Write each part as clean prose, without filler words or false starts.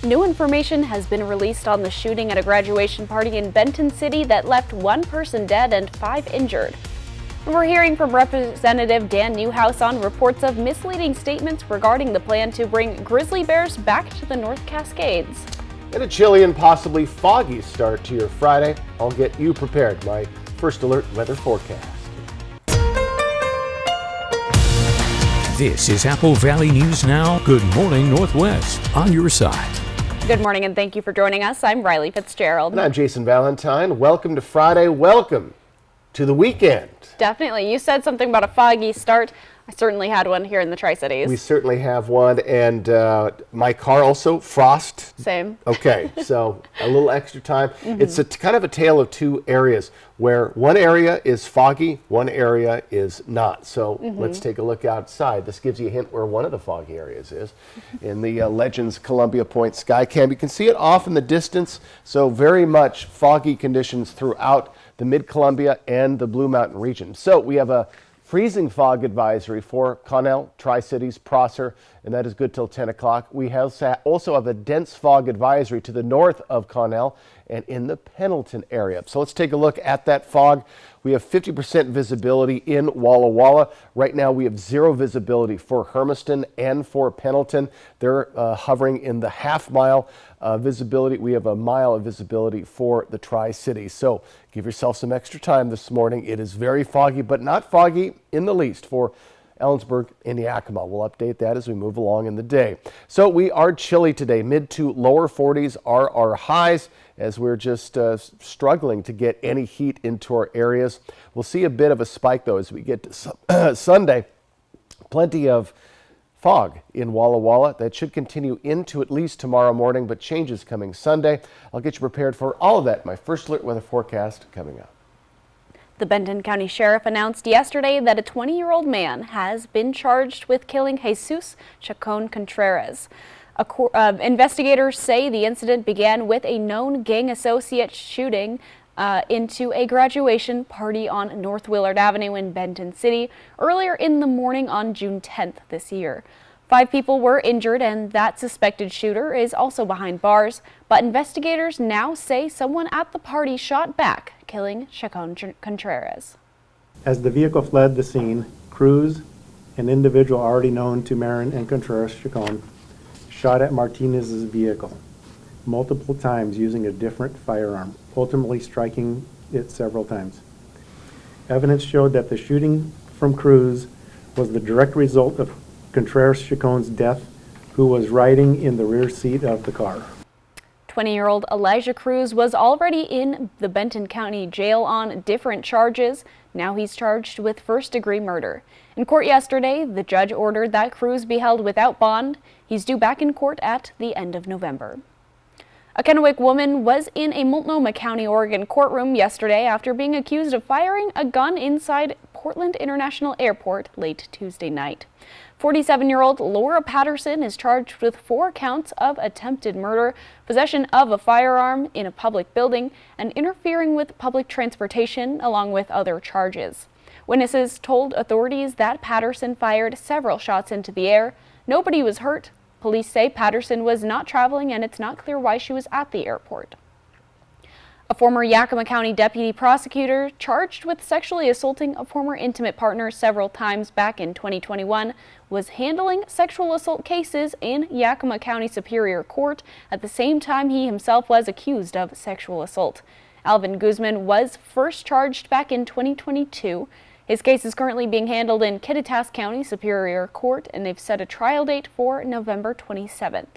New information has been released on the shooting at a graduation party in Benton City that left one person dead and 5 injured. We're hearing from Representative Dan Newhouse on reports of misleading statements regarding the plan to bring grizzly bears back to the North Cascades. And a chilly and possibly foggy start to your Friday. I'll get you prepared. My First Alert weather forecast. This is Apple Valley News Now. Good morning, Northwest, on your side. Good morning and thank you for joining us. I'm Riley Fitzgerald. And I'm Jason Valentine. Welcome to Friday. Welcome to the weekend. Definitely. You said something about a foggy start. I certainly had one here in the Tri-Cities. We certainly have one, and my car also, frost. Same. Okay, so a little extra time. It's kind of a tale of two areas, where one area is foggy, one area is not. So let's take a look outside. This gives you a hint where one of the foggy areas is. In the Legends Columbia Point sky cam, you can see it off in the distance, so very much foggy conditions throughout the Mid-Columbia and the Blue Mountain region. So we have a freezing fog advisory for Connell, Tri-Cities, Prosser, and that is good till 10 o'clock. We also have a dense fog advisory to the north of Connell and in the Pendleton area. So let's take a look at that fog. We have 50% visibility in Walla Walla. Right now we have 0 visibility for Hermiston and for Pendleton. They're hovering in the half-mile visibility. We have a mile of visibility for the Tri-Cities. So give yourself some extra time this morning. It is very foggy, but not foggy in the least for Ellensburg and Yakima. We'll update that as we move along in the day. So we are chilly today. Mid to lower 40s are our highs as we're just struggling to get any heat into our areas. We'll see a bit of a spike though as we get to Sunday. Plenty of fog in Walla Walla. That should continue into at least tomorrow morning, but changes coming Sunday. I'll get you prepared for all of that. My First Alert weather forecast coming up. The Benton County Sheriff announced yesterday that a 20-year-old man has been charged with killing Jesus Chacon Contreras. Investigators say the incident began with a known gang associate shooting into a graduation party on North Willard Avenue in Benton City earlier in the morning on June 10th this year. 5 people were injured and that suspected shooter is also behind bars, but investigators now say someone at the party shot back, killing Chacon Contreras. As the vehicle fled the scene, Cruz, an individual already known to Marin and Contreras Chacon, shot at Martinez's vehicle multiple times using a different firearm, ultimately striking it several times. Evidence showed that the shooting from Cruz was the direct result of Contreras Chacon's death, who was riding in the rear seat of the car. 20-year-old Elijah Cruz was already in the Benton County Jail on different charges. Now he's charged with first-degree murder. In court yesterday, the judge ordered that Cruz be held without bond. He's due back in court at the end of November. A Kennewick woman was in a Multnomah County, Oregon courtroom yesterday after being accused of firing a gun inside Portland International Airport late Tuesday night. 47-year-old Laura Patterson is charged with 4 counts of attempted murder, possession of a firearm in a public building, and interfering with public transportation, along with other charges. Witnesses told authorities that Patterson fired several shots into the air. Nobody was hurt. Police say Patterson was not traveling and it's not clear why she was at the airport. A former Yakima County deputy prosecutor charged with sexually assaulting a former intimate partner several times back in 2021 was handling sexual assault cases in Yakima County Superior Court at the same time he himself was accused of sexual assault. Alvin Guzman was first charged back in 2022. His case is currently being handled in Kittitas County Superior Court, and they've set a trial date for November 27th.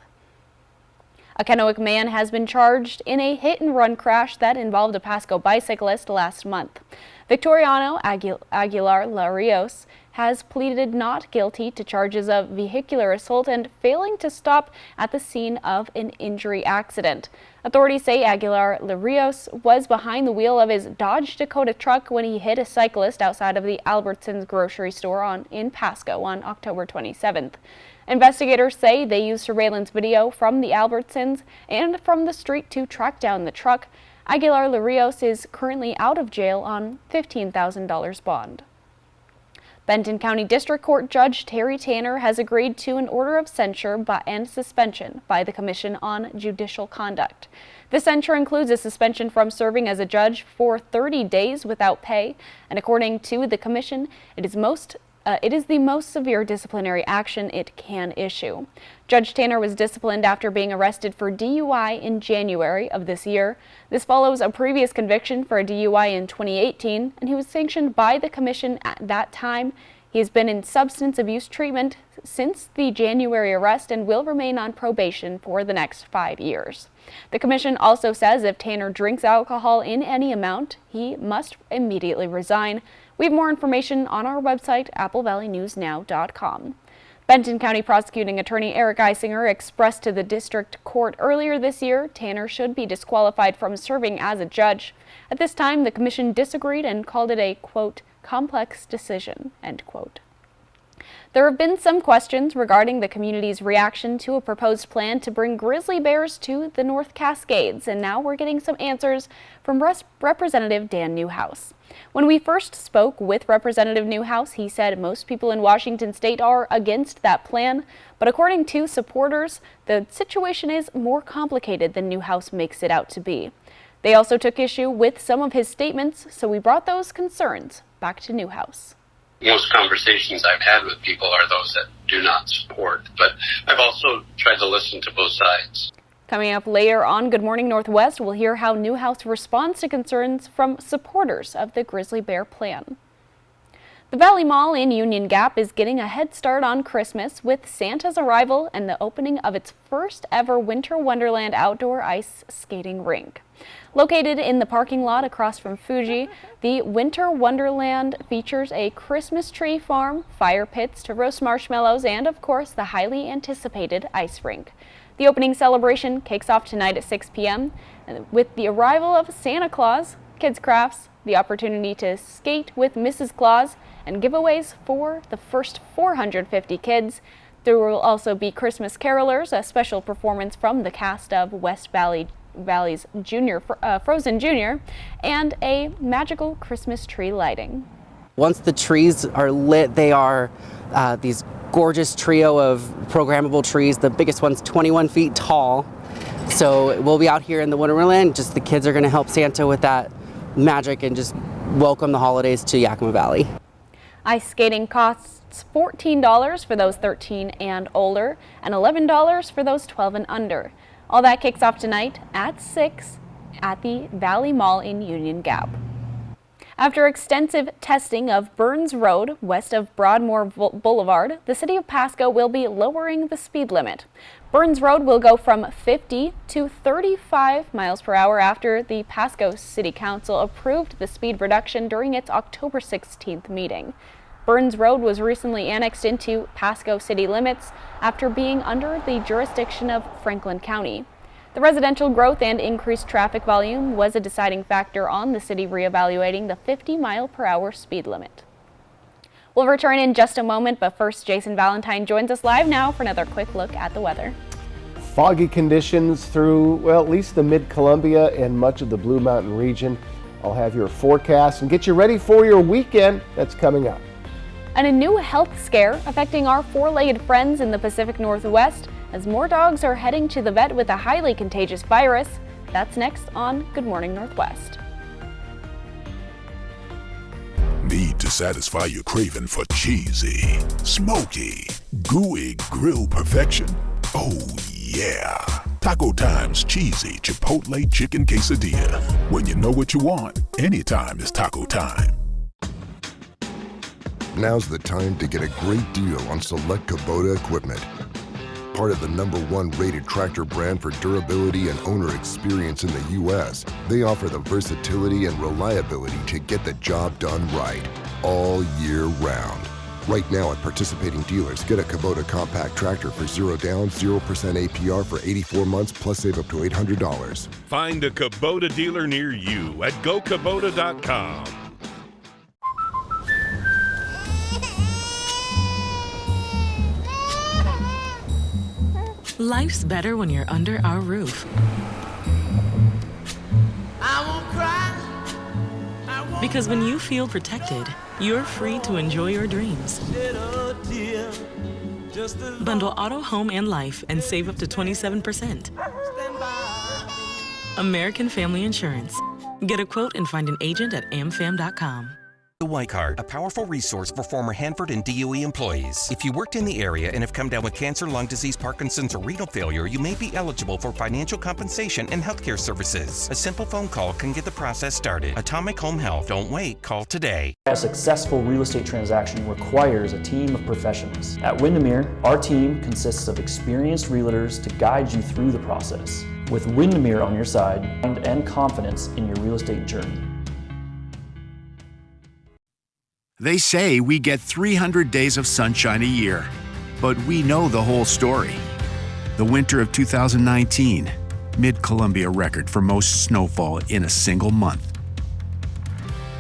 A Kennewick man has been charged in a hit-and-run crash that involved a Pasco bicyclist last month. Victoriano Aguilar Larios has pleaded not guilty to charges of vehicular assault and failing to stop at the scene of an injury accident. Authorities say Aguilar Larios was behind the wheel of his Dodge Dakota truck when he hit a cyclist outside of the Albertsons grocery store in Pasco on October 27th. Investigators say they used surveillance video from the Albertsons and from the street to track down the truck. Aguilar Larios is currently out of jail on $15,000 bond. Benton County District Court Judge Terry Tanner has agreed to an order of censure and suspension by the Commission on Judicial Conduct. The censure includes a suspension from serving as a judge for 30 days without pay, and according to the Commission, it is the most severe disciplinary action it can issue. Judge Tanner was disciplined after being arrested for DUI in January of this year. This follows a previous conviction for a DUI in 2018, and he was sanctioned by the Commission at that time. He has been in substance abuse treatment since the January arrest and will remain on probation for the next 5 years. The Commission also says if Tanner drinks alcohol in any amount, he must immediately resign. We have more information on our website, applevalleyNewsNow.com. Benton County Prosecuting Attorney Eric Eisinger expressed to the district court earlier this year Tanner should be disqualified from serving as a judge. At this time, the commission disagreed and called it a, quote, complex decision, end quote. There have been some questions regarding the community's reaction to a proposed plan to bring grizzly bears to the North Cascades, and now we're getting some answers from Representative Dan Newhouse. When we first spoke with Representative Newhouse, he said most people in Washington state are against that plan, but according to supporters, the situation is more complicated than Newhouse makes it out to be. They also took issue with some of his statements, so we brought those concerns back to Newhouse. Most conversations I've had with people are those that do not support, but I've also tried to listen to both sides. Coming up later on Good Morning Northwest, we'll hear how Newhouse responds to concerns from supporters of the grizzly bear plan. The Valley Mall in Union Gap is getting a head start on Christmas with Santa's arrival and the opening of its first ever Winter Wonderland outdoor ice skating rink. Located in the parking lot across from Fuji, the Winter Wonderland features a Christmas tree farm, fire pits to roast marshmallows, and of course the highly anticipated ice rink. The opening celebration kicks off tonight at 6 p.m. with the arrival of Santa Claus, kids crafts, the opportunity to skate with Mrs. Claus, and giveaways for the first 450 kids. There will also be Christmas Carolers, a special performance from the cast of West Valley's Frozen Junior, and a magical Christmas tree lighting. Once the trees are lit, they are these gorgeous trio of programmable trees. The biggest one's 21 feet tall. So we'll be out here in the Wonderland. Just the kids are going to help Santa with that magic and just welcome the holidays to Yakima Valley. Ice skating costs $14 for those 13 and older and $11 for those 12 and under. All that kicks off tonight at 6 at the Valley Mall in Union Gap. After extensive testing of Burns Road west of Broadmoor Boulevard, the city of Pasco will be lowering the speed limit. Burns Road will go from 50 to 35 miles per hour after the Pasco City Council approved the speed reduction during its October 16th meeting. Burns Road was recently annexed into Pasco city limits after being under the jurisdiction of Franklin County. The residential growth and increased traffic volume was a deciding factor on the city reevaluating the 50-mile-per-hour speed limit. We'll return in just a moment, but first, Jason Valentine joins us live now for another quick look at the weather. Foggy conditions through, well, at least the mid-Columbia and much of the Blue Mountain region. I'll have your forecast and get you ready for your weekend that's coming up. And a new health scare affecting our four-legged friends in the Pacific Northwest as more dogs are heading to the vet with a highly contagious virus. That's next on Good Morning Northwest. Need to satisfy your craving for cheesy, smoky, gooey grill perfection? Oh yeah! Taco Time's cheesy Chipotle chicken quesadilla. When you know what you want, anytime is taco time. Now's the time to get a great deal on select Kubota equipment. Part of the #1 rated tractor brand for durability and owner experience in the U.S., they offer the versatility and reliability to get the job done right, all year round. Right now at participating dealers, get a Kubota compact tractor for 0 down, 0% APR for 84 months, plus save up to $800. Find a Kubota dealer near you at GoKubota.com. Life's better when you're under our roof. Because when you feel protected, you're free to enjoy your dreams. Bundle auto, home, and life and save up to 27%. American Family Insurance. Get a quote and find an agent at amfam.com. The Y Card, a powerful resource for former Hanford and DOE employees. If you worked in the area and have come down with cancer, lung disease, Parkinson's, or renal failure, you may be eligible for financial compensation and healthcare services. A simple phone call can get the process started. Atomic Home Health. Don't wait. Call today. A successful real estate transaction requires a team of professionals. At Windermere, our team consists of experienced realtors to guide you through the process. With Windermere on your side and confidence in your real estate journey. They say we get 300 days of sunshine a year, but we know the whole story. The winter of 2019, Mid-Columbia record for most snowfall in a single month.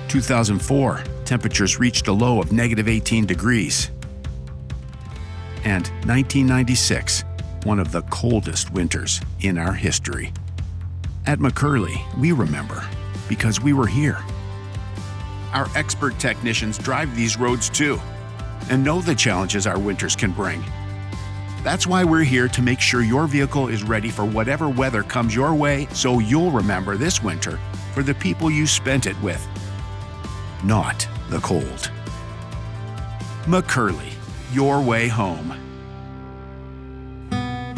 2004, temperatures reached a low of -18 degrees. And 1996, one of the coldest winters in our history. At McCurley, we remember because we were here. Our expert technicians drive these roads too and know the challenges our winters can bring. That's why we're here to make sure your vehicle is ready for whatever weather comes your way, so you'll remember this winter for the people you spent it with, not the cold. McCurley, your way home.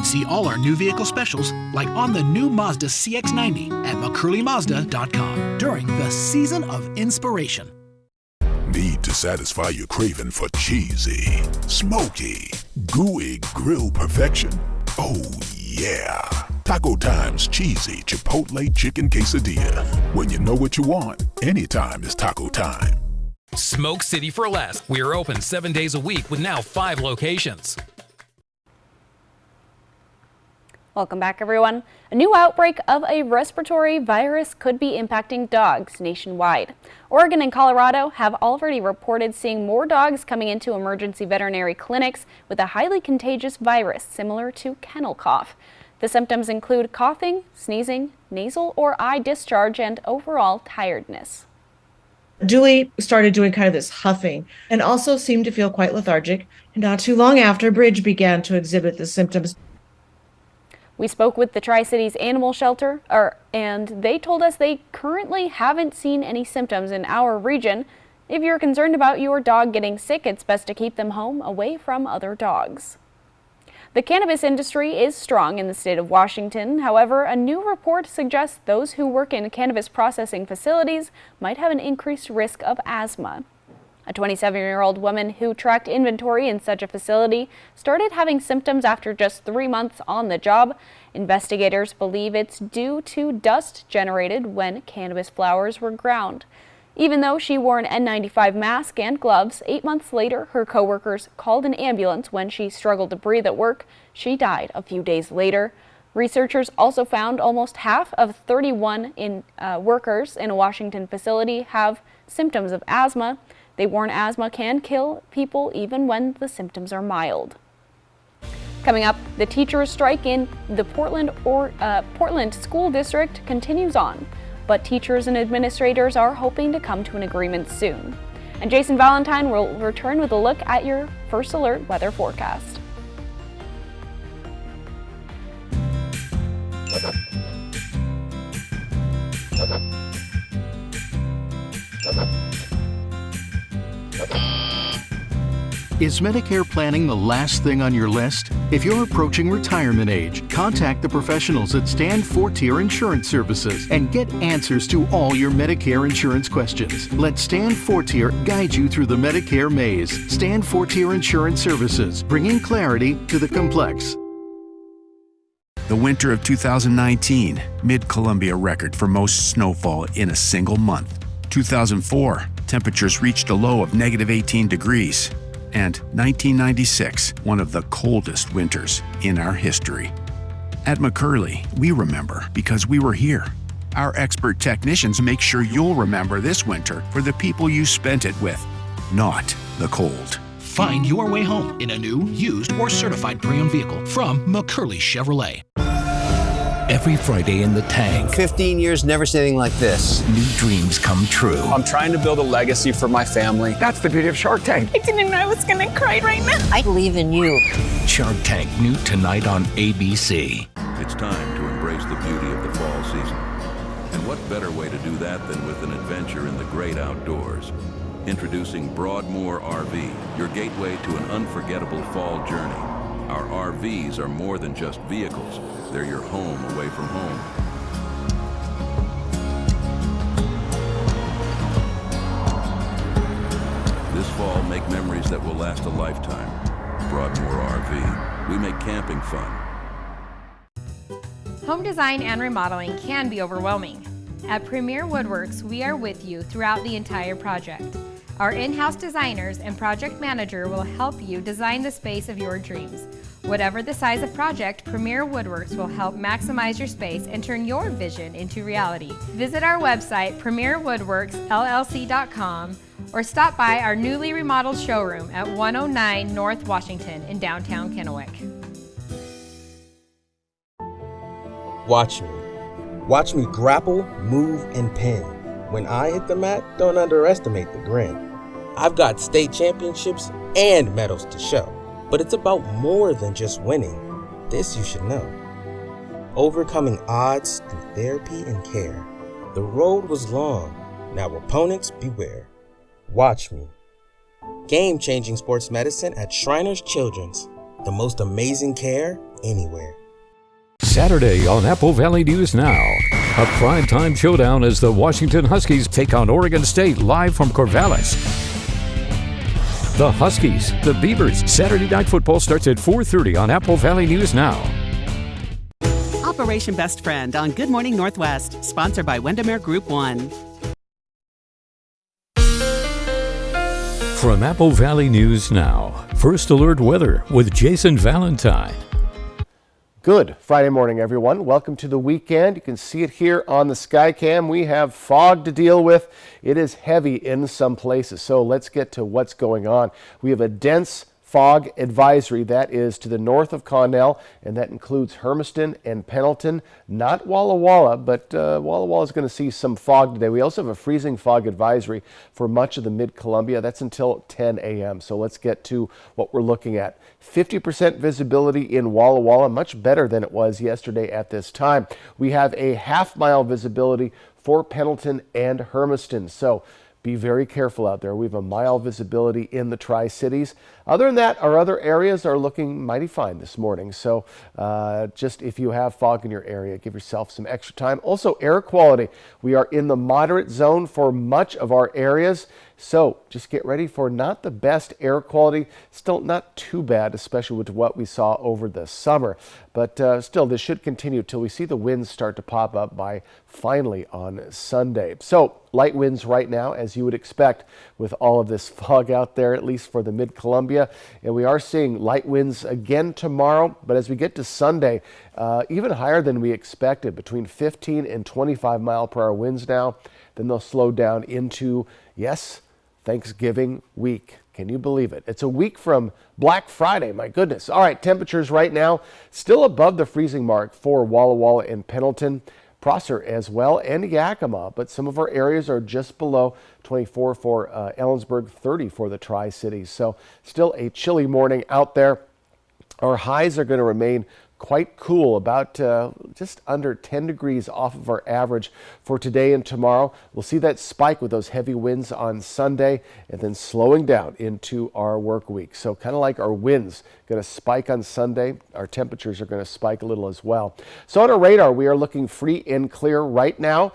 See all our new vehicle specials, like on the new Mazda CX-90 at McCurleyMazda.com during the Season of Inspiration. Need to satisfy your craving for cheesy, smoky, gooey grill perfection? Oh yeah! Taco Time's cheesy Chipotle chicken quesadilla. When you know what you want, anytime is taco time. Smoke City for Less. We are open 7 days a week with now 5 locations. Welcome back, everyone. A new outbreak of a respiratory virus could be impacting dogs nationwide. Oregon and Colorado have already reported seeing more dogs coming into emergency veterinary clinics with a highly contagious virus similar to kennel cough. The symptoms include coughing, sneezing, nasal or eye discharge, and overall tiredness. Julie started doing kind of this huffing and also seemed to feel quite lethargic. And not too long after, Bridge began to exhibit the symptoms. We spoke with the Tri-Cities Animal Shelter, and they told us they currently haven't seen any symptoms in our region. If you're concerned about your dog getting sick, it's best to keep them home away from other dogs. The cannabis industry is strong in the state of Washington. However, a new report suggests those who work in cannabis processing facilities might have an increased risk of asthma. A 27-year-old woman who tracked inventory in such a facility started having symptoms after just 3 months on the job. Investigators believe it's due to dust generated when cannabis flowers were ground. Even though she wore an N95 mask and gloves, 8 months later, her coworkers called an ambulance when she struggled to breathe at work. She died a few days later. Researchers also found almost half of 31 workers in a Washington facility have symptoms of asthma. They warn asthma can kill people even when the symptoms are mild. Coming up, the teachers' strike in the Portland School District continues on, but teachers and administrators are hoping to come to an agreement soon. And Jason Valentine will return with a look at your First Alert weather forecast. Is Medicare planning the last thing on your list? If you're approaching retirement age, contact the professionals at Stand Fortier Insurance Services and get answers to all your Medicare insurance questions. Let Stand Fortier guide you through the Medicare maze. Stand Fortier Insurance Services, bringing clarity to the complex. The winter of 2019, Mid-Columbia record for most snowfall in a single month. 2004, temperatures reached a low of -18 degrees. And 1996, one of the coldest winters in our history. At McCurley, we remember because we were here. Our expert technicians make sure you'll remember this winter for the people you spent it with, not the cold. Find your way home in a new, used, or certified pre-owned vehicle from McCurley Chevrolet. Every every Friday in the Tank. 15 years, never seen anything like this. New dreams come true. I'm trying to build a legacy for my family. That's the beauty of Shark Tank. I didn't know I was gonna cry right now. I believe in you. Shark Tank, new tonight on ABC. It's time to embrace the beauty of the fall season. And what better way to do that than with an adventure in the great outdoors? Introducing Broadmoor RV, your gateway to an unforgettable fall journey. Our RVs are more than just vehicles. They're your home away from home. This fall, make memories that will last a lifetime. Broadmoor RV. We make camping fun. Home design and remodeling can be overwhelming. At Premier Woodworks, we are with you throughout the entire project. Our in-house designers and project manager will help you design the space of your dreams. Whatever the size of project, Premier Woodworks will help maximize your space and turn your vision into reality. Visit our website, premierwoodworksllc.com, or stop by our newly remodeled showroom at 109 North Washington in downtown Kennewick. Watch me. Watch me grapple, move, and pin. When I hit the mat, don't underestimate the grin. I've got state championships and medals to show, but it's about more than just winning. This you should know. Overcoming odds through therapy and care. The road was long, now opponents beware. Watch me. Game-changing sports medicine at Shriners Children's. The most amazing care anywhere. Saturday on Apple Valley News Now, a primetime showdown as the Washington Huskies take on Oregon State live from Corvallis. The Huskies, the Beavers. Saturday Night Football starts at 4:30 on Apple Valley News Now. Operation Best Friend on Good Morning Northwest, sponsored by Windermere Group 1. From Apple Valley News Now, First Alert Weather with Jason Valentine. Good Friday morning, everyone. Welcome to the weekend. You can see it here on the Skycam. We have fog to deal with. It is heavy in some places, so let's get to what's going on. We have a dense fog advisory that is to the north of Connell, and that includes Hermiston and Pendleton. Not Walla Walla, but Walla Walla is going to see some fog today. We also have a freezing fog advisory for much of the mid-Columbia. That's until 10 a.m. So let's get to what we're looking at. 50% visibility in Walla Walla, much better than it was yesterday at this time. We have a half-mile visibility for Pendleton and Hermiston. So be very careful out there. We have a mile visibility in the Tri-Cities. Other than that, our other areas are looking mighty fine this morning. So just if you have fog in your area, give yourself some extra time. Also, air quality. We are in the moderate zone for much of our areas. So just get ready for not the best air quality. Still not too bad, especially with what we saw over the summer. But still, this should continue till we see the winds start to pop up by finally on Sunday. So light winds right now, as you would expect with all of this fog out there, at least for the mid-Columbia. And we are seeing light winds again tomorrow. But as we get to Sunday, even higher than we expected, between 15 and 25 mile per hour winds now. Then they'll slow down into, yes, Thanksgiving week. Can you believe it? It's a week from Black Friday. My goodness. All right, temperatures right now still above the freezing mark for Walla Walla and Pendleton, Prosser as well, and Yakima. But some of our areas are just below 24 for Ellensburg, 30 for the Tri-Cities. So still a chilly morning out there. Our highs are going to remain quite cool, about just under 10 degrees off of our average for today and tomorrow. We'll see that spike with those heavy winds on Sunday and then slowing down into our work week. So kind of like our winds going to spike on Sunday, our temperatures are going to spike a little as well. So on our radar, we are looking free and clear right now.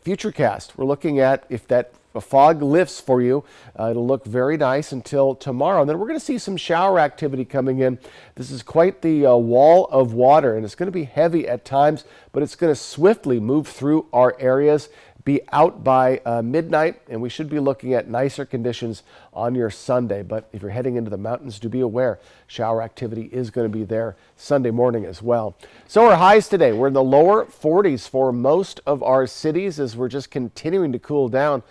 Futurecast, we're looking at if that fog lifts for you. It'll look very nice until tomorrow. And then we're going to see some shower activity coming in. This is quite the wall of water, and it's going to be heavy at times, but it's going to swiftly move through our areas, be out by midnight, and we should be looking at nicer conditions on your Sunday. But if you're heading into the mountains, do be aware shower activity is going to be there Sunday morning as well. So our highs today, we're in the lower 40s for most of our cities as we're just continuing to cool down.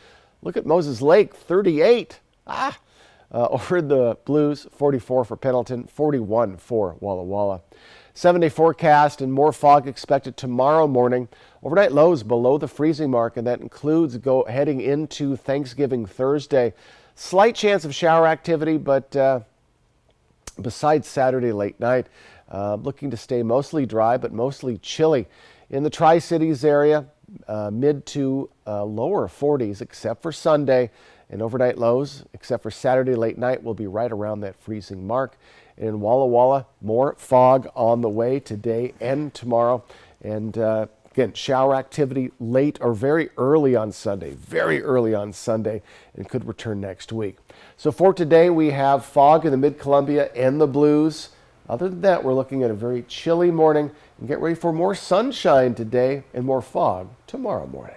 Look at Moses Lake, 38. Over in the Blues, 44 for Pendleton, 41 for Walla Walla. 7-day forecast and more fog expected tomorrow morning. Overnight lows below the freezing mark, and that includes heading into Thanksgiving Thursday. Slight chance of shower activity, but besides Saturday late night, looking to stay mostly dry but mostly chilly. In the Tri-Cities area, mid to lower 40s except for Sunday, and overnight lows except for Saturday late night will be right around that freezing mark. In Walla Walla, more fog on the way today and tomorrow, and again, shower activity late or very early on Sunday, and could return next week. So for today, we have fog in the Mid-Columbia and the Blues. Other than that, we're looking at a very chilly morning, and get ready for more sunshine today and more fog tomorrow morning.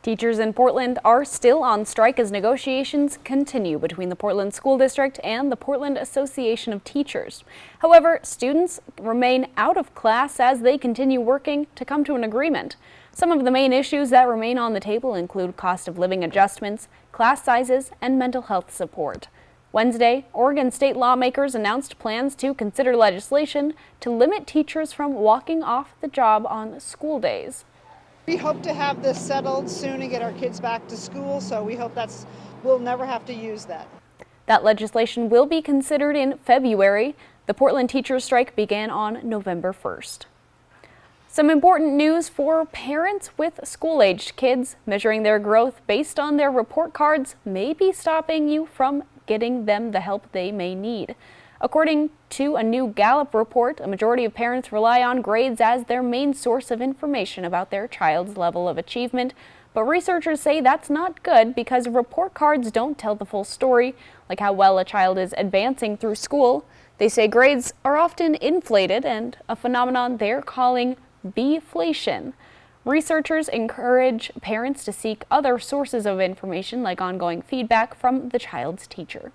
Teachers in Portland are still on strike as negotiations continue between the Portland School District and the Portland Association of Teachers. However, students remain out of class as they continue working to come to an agreement. Some of the main issues that remain on the table include cost of living adjustments, class sizes, and mental health support. Wednesday, Oregon state lawmakers announced plans to consider legislation to limit teachers from walking off the job on school days. We hope to have this settled soon and get our kids back to school, so we hope we'll never have to use that. That legislation will be considered in February. The Portland teachers' strike began on November 1st. Some important news for parents with school-aged kids. Measuring their growth based on their report cards may be stopping you from getting them the help they may need. According to a new Gallup report, a majority of parents rely on grades as their main source of information about their child's level of achievement. But researchers say that's not good because report cards don't tell the full story, like how well a child is advancing through school. They say grades are often inflated and a phenomenon they're calling B-flation. Researchers encourage parents to seek other sources of information like ongoing feedback from the child's teacher.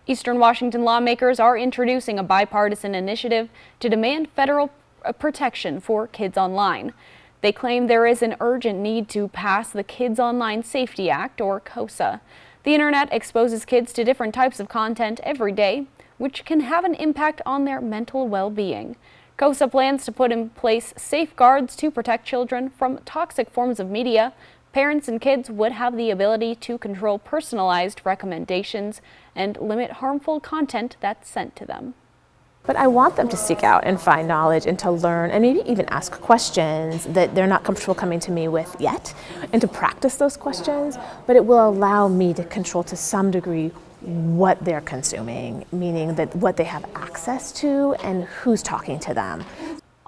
Eastern Washington lawmakers are introducing a bipartisan initiative to demand federal protection for kids online. They claim there is an urgent need to pass the Kids Online Safety Act, or KOSA. The internet exposes kids to different types of content every day, which can have an impact on their mental well-being. KOSA plans to put in place safeguards to protect children from toxic forms of media. Parents and kids would have the ability to control personalized recommendations and limit harmful content that's sent to them. But I want them to seek out and find knowledge and to learn and maybe even ask questions that they're not comfortable coming to me with yet, and to practice those questions, but it will allow me to control to some degree what they're consuming, meaning that what they have access to and who's talking to them.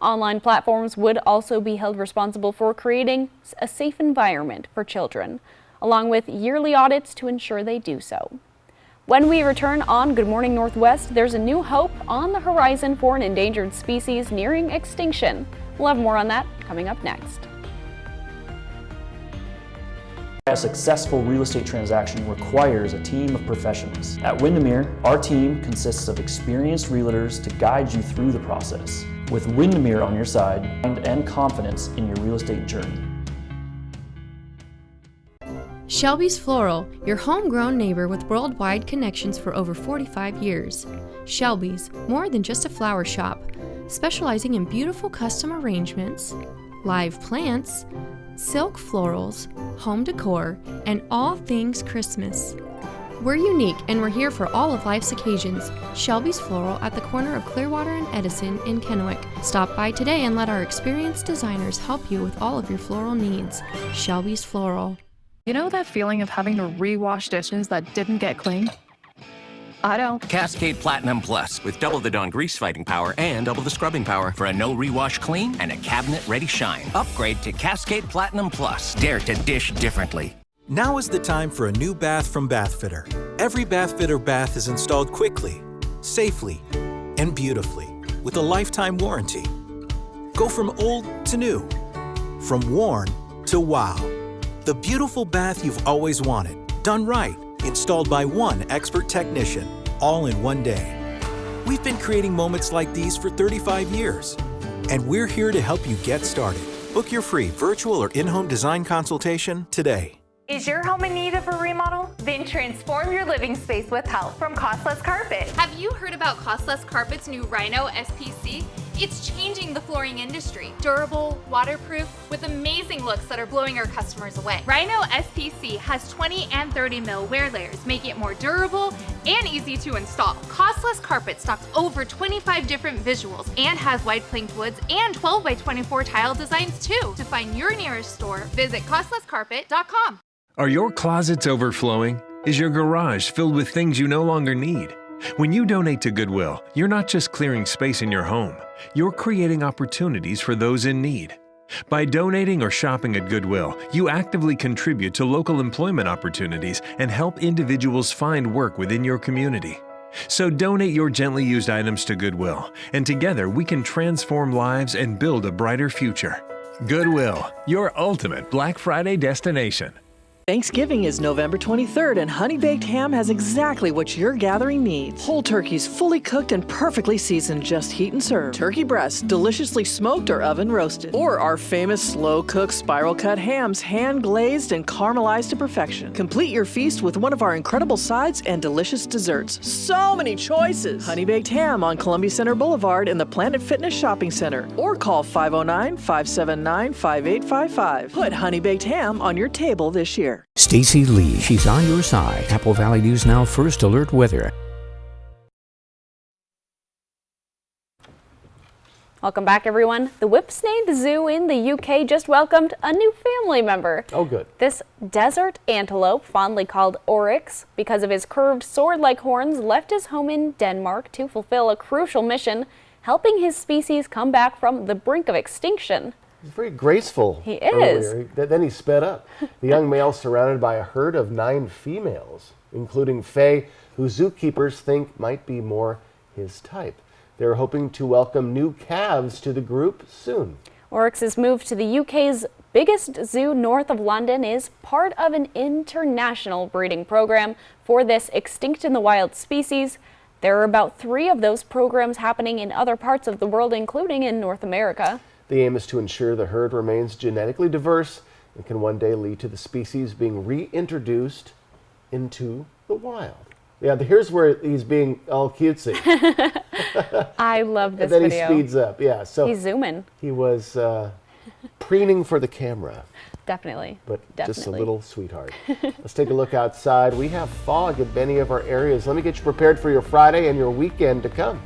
Online platforms would also be held responsible for creating a safe environment for children, along with yearly audits to ensure they do so. When we return on Good Morning Northwest, there's a new hope on the horizon for an endangered species nearing extinction. We'll have more on that coming up next. A successful real estate transaction requires a team of professionals. At Windermere, our team consists of experienced realtors to guide you through the process. With Windermere on your side and confidence in your real estate journey. Shelby's Floral, your homegrown neighbor with worldwide connections for over 45 years. Shelby's, more than just a flower shop, specializing in beautiful custom arrangements, live plants, silk florals, home decor, and all things Christmas. We're unique and we're here for all of life's occasions. Shelby's Floral at the corner of Clearwater and Edison in Kennewick. Stop by today and let our experienced designers help you with all of your floral needs. Shelby's Floral. You know that feeling of having to rewash dishes that didn't get clean? I don't. Cascade Platinum Plus with double the Dawn grease fighting power and double the scrubbing power for a no rewash clean and a cabinet ready shine. Upgrade to Cascade Platinum Plus. Dare to dish differently. Now is the time for a new bath from Bathfitter. Every Bathfitter bath is installed quickly, safely, and beautifully with a lifetime warranty. Go from old to new, from worn to wow. The beautiful bath you've always wanted, done right, installed by one expert technician, all in one day. We've been creating moments like these for 35 years, and we're here to help you get started. Book your free virtual or in-home design consultation today. Is your home in need of a remodel? Then transform your living space with help from Costless Carpet. Have you heard about Costless Carpet's new Rhino SPC? It's changing the flooring industry. Durable, waterproof, with amazing looks that are blowing our customers away. Rhino SPC has 20 and 30 mil wear layers, making it more durable and easy to install. Costless Carpet stocks over 25 different visuals and has wide planked woods and 12 by 24 tile designs too. To find your nearest store, visit costlesscarpet.com. Are your closets overflowing? Is your garage filled with things you no longer need? When you donate to Goodwill, you're not just clearing space in your home, you're creating opportunities for those in need. By donating or shopping at Goodwill, you actively contribute to local employment opportunities and help individuals find work within your community. So donate your gently used items to Goodwill, and together we can transform lives and build a brighter future. Goodwill, your ultimate Black Friday destination. Thanksgiving is November 23rd, and Honey Baked Ham has exactly what your gathering needs. Whole turkeys, fully cooked and perfectly seasoned, just heat and serve. Turkey breasts, deliciously smoked or oven roasted. Or our famous slow-cooked spiral-cut hams, hand-glazed and caramelized to perfection. Complete your feast with one of our incredible sides and delicious desserts. So many choices! Honey Baked Ham on Columbia Center Boulevard in the Planet Fitness Shopping Center. Or call 509-579-5855. Put Honey Baked Ham on your table this year. Stacy Lee, she's on your side. Apple Valley News Now First Alert Weather. Welcome back, everyone. The Whipsnade Zoo in the UK just welcomed a new family member. Oh, good. This desert antelope, fondly called Oryx because of his curved sword-like horns, left his home in Denmark to fulfill a crucial mission, helping his species come back from the brink of extinction. He's very graceful. He is. Then he sped up. The young male surrounded by a herd of 9 females, including Faye, who zookeepers think might be more his type. They're hoping to welcome new calves to the group soon. Oryx's move to the UK's biggest zoo north of London is part of an international breeding program for this extinct in the wild species. There are about 3 of those programs happening in other parts of the world, including in North America. The aim is to ensure the herd remains genetically diverse and can one day lead to the species being reintroduced into the wild. Yeah, here's where he's being all cutesy. I love this video. And then video. He speeds up, yeah. So he's zooming. He was preening for the camera. Definitely. But just a little sweetheart. Let's take a look outside. We have fog in many of our areas. Let me get you prepared for your Friday and your weekend to come.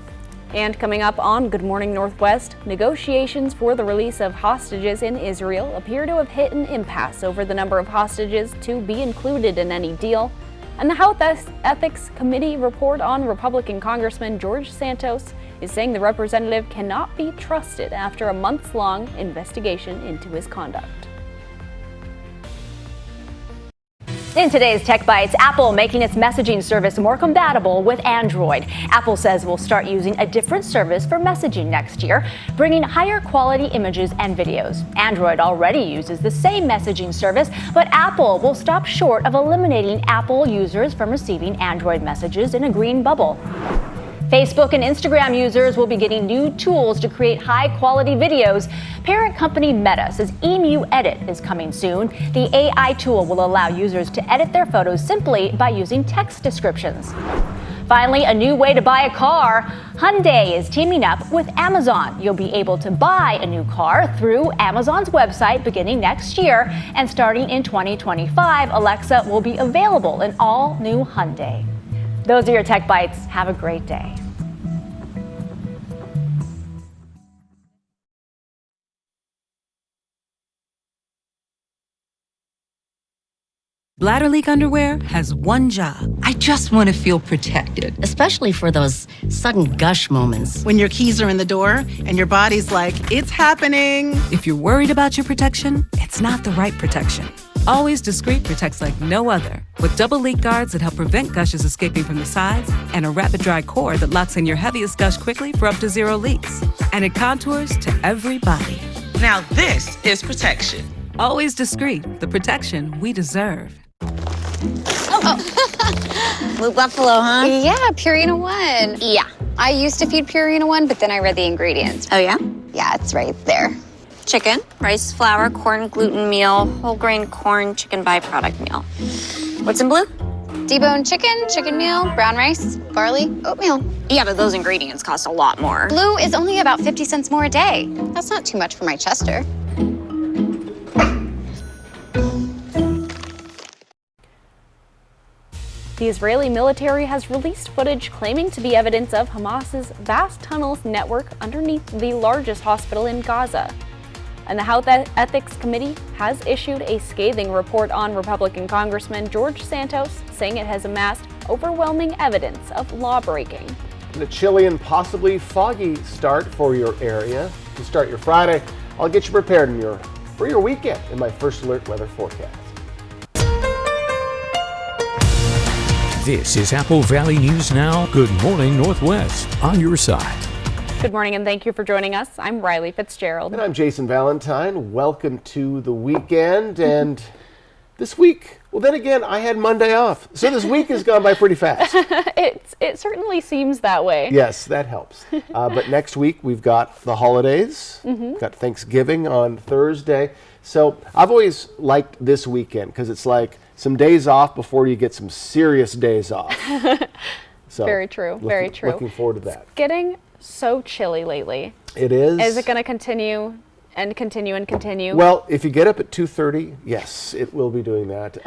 And coming up on Good Morning Northwest, negotiations for the release of hostages in Israel appear to have hit an impasse over the number of hostages to be included in any deal. And the Health Ethics Committee report on Republican Congressman George Santos is saying the representative cannot be trusted after a months-long investigation into his conduct. In today's Tech Bites, Apple making its messaging service more compatible with Android. Apple says we'll start using a different service for messaging next year, bringing higher quality images and videos. Android already uses the same messaging service, but Apple will stop short of eliminating Apple users from receiving Android messages in a green bubble. Facebook and Instagram users will be getting new tools to create high-quality videos. Parent company Meta says Emu Edit is coming soon. The AI tool will allow users to edit their photos simply by using text descriptions. Finally, a new way to buy a car. Hyundai is teaming up with Amazon. You'll be able to buy a new car through Amazon's website beginning next year, and starting in 2025, Alexa will be available in all new Hyundai. Those are your Tech Bites. Have a great day. Bladder leak underwear has one job. I just want to feel protected, especially for those sudden gush moments. When your keys are in the door and your body's like, it's happening. If you're worried about your protection, it's not the right protection. Always Discreet protects like no other, with double leak guards that help prevent gushes escaping from the sides and a rapid dry core that locks in your heaviest gush quickly for up to 0 leaks. And it contours to every body. Now this is protection. Always Discreet, the protection we deserve. Blue Buffalo, huh? Yeah, Purina One. Yeah. I used to feed Purina One, but then I read the ingredients. Oh, yeah? Yeah, it's right there. Chicken, rice flour, corn gluten meal, whole grain corn, chicken byproduct meal. What's in blue? Deboned chicken, chicken meal, brown rice, barley, oatmeal. Yeah, but those ingredients cost a lot more. Blue is only about 50 cents more a day. That's not too much for my Chester. The Israeli military has released footage claiming to be evidence of Hamas's vast tunnels network underneath the largest hospital in Gaza. And the House Ethics Committee has issued a scathing report on Republican Congressman George Santos, saying it has amassed overwhelming evidence of law-breaking. And a chilly and possibly foggy start for your area. To start your Friday, I'll get you prepared for your weekend in my First Alert weather forecast. This is Apple Valley News Now. Good morning, Northwest, on your side. Good morning and thank you for joining us. I'm Riley Fitzgerald. And I'm Jason Valentine. Welcome to the weekend. And this week, well, then again, I had Monday off. So this week has gone by pretty fast. It certainly seems that way. Yes, that helps. But next week, we've got the holidays. We've got Thanksgiving on Thursday. So I've always liked this weekend because it's like some days off before you get some serious days off. So very true. Very true. Looking forward to that. It's getting so chilly lately. It is. Is it going to continue and continue and continue? Well, if you get up at 2:30, yes, it will be doing that.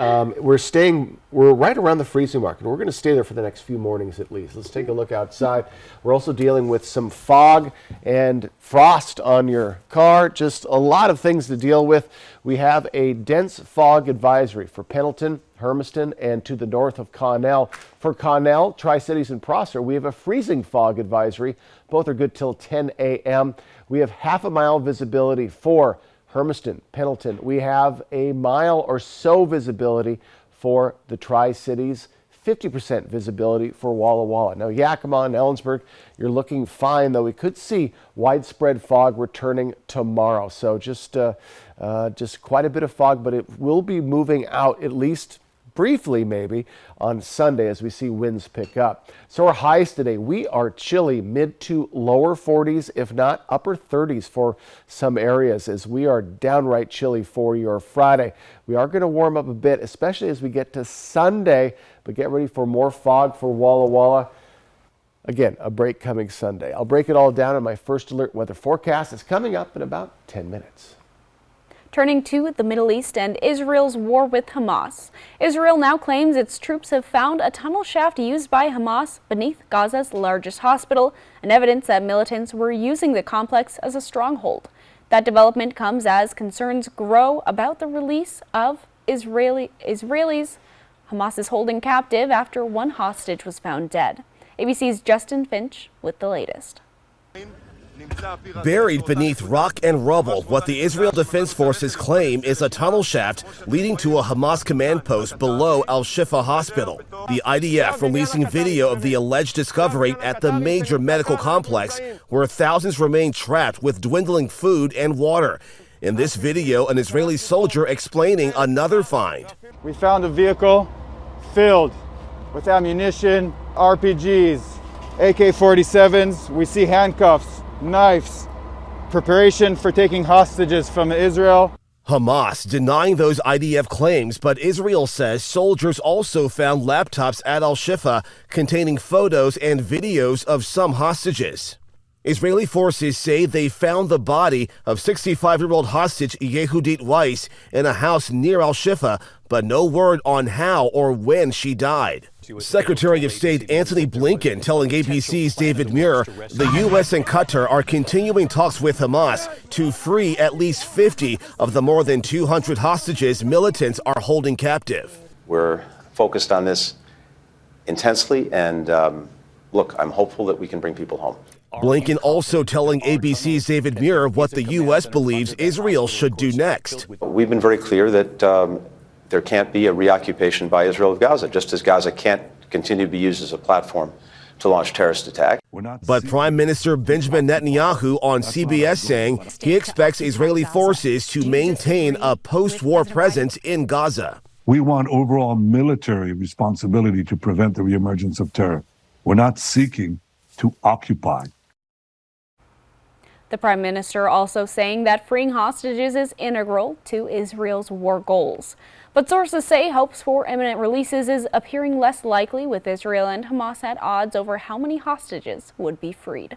We're right around the freezing mark, and we're going to stay there for the next few mornings at least. Let's take a look outside. We're also dealing with some fog and frost on your car. Just a lot of things to deal with. We have a dense fog advisory for Pendleton, Hermiston, and to the north of Connell. For Connell, Tri-Cities, and Prosser, we have a freezing fog advisory. Both are good till 10 a.m. We have half a mile visibility for Hermiston, Pendleton. We have a mile or so visibility for the Tri-Cities, 50% visibility for Walla Walla. Now, Yakima and Ellensburg, you're looking fine, though we could see widespread fog returning tomorrow. So just quite a bit of fog, but it will be moving out at least briefly maybe on Sunday as we see winds pick up. So our highs today, we are chilly, mid to lower 40s, if not upper 30s for some areas, as we are downright chilly for your Friday. We are going to warm up a bit, especially as we get to Sunday, but get ready for more fog for Walla Walla. Again, a break coming Sunday. I'll break it all down in my First Alert weather forecast. It's coming up in about 10 minutes. Turning to the Middle East and Israel's war with Hamas. Israel now claims its troops have found a tunnel shaft used by Hamas beneath Gaza's largest hospital, and evidence that militants were using the complex as a stronghold. That development comes as concerns grow about the release of Israelis Hamas is holding captive after one hostage was found dead. ABC's Justin Finch with the latest. Buried beneath rock and rubble, what the Israel Defense Forces claim is a tunnel shaft leading to a Hamas command post below Al-Shifa Hospital. The IDF releasing video of the alleged discovery at the major medical complex, where thousands remain trapped with dwindling food and water. In this video, an Israeli soldier explaining another find. We found a vehicle filled with ammunition, RPGs, AK-47s. We see handcuffs, knives, preparation for taking hostages from Israel. Hamas denying those IDF claims, but Israel says soldiers also found laptops at Al-Shifa containing photos and videos of some hostages. Israeli forces say they found the body of 65-year-old hostage Yehudit Weiss in a house near Al-Shifa, but no word on how or when she died. Secretary of State Antony Blinken telling ABC's David Muir the U.S. and Qatar are continuing talks with Hamas to free at least 50 of the more than 200 hostages militants are holding captive. We're focused on this intensely, and look, I'm hopeful that we can bring people home. Blinken also telling ABC's David Muir what the U.S. believes Israel should do next. We've been very clear that there can't be a reoccupation by Israel of Gaza, just as Gaza can't continue to be used as a platform to launch terrorist attacks. But Prime Minister Benjamin Netanyahu on CBS saying he expects Israeli forces to maintain a post-war presence in Gaza. We want overall military responsibility to prevent the reemergence of terror. We're not seeking to occupy. The Prime Minister also saying that freeing hostages is integral to Israel's war goals. But sources say hopes for imminent releases is appearing less likely, with Israel and Hamas at odds over how many hostages would be freed.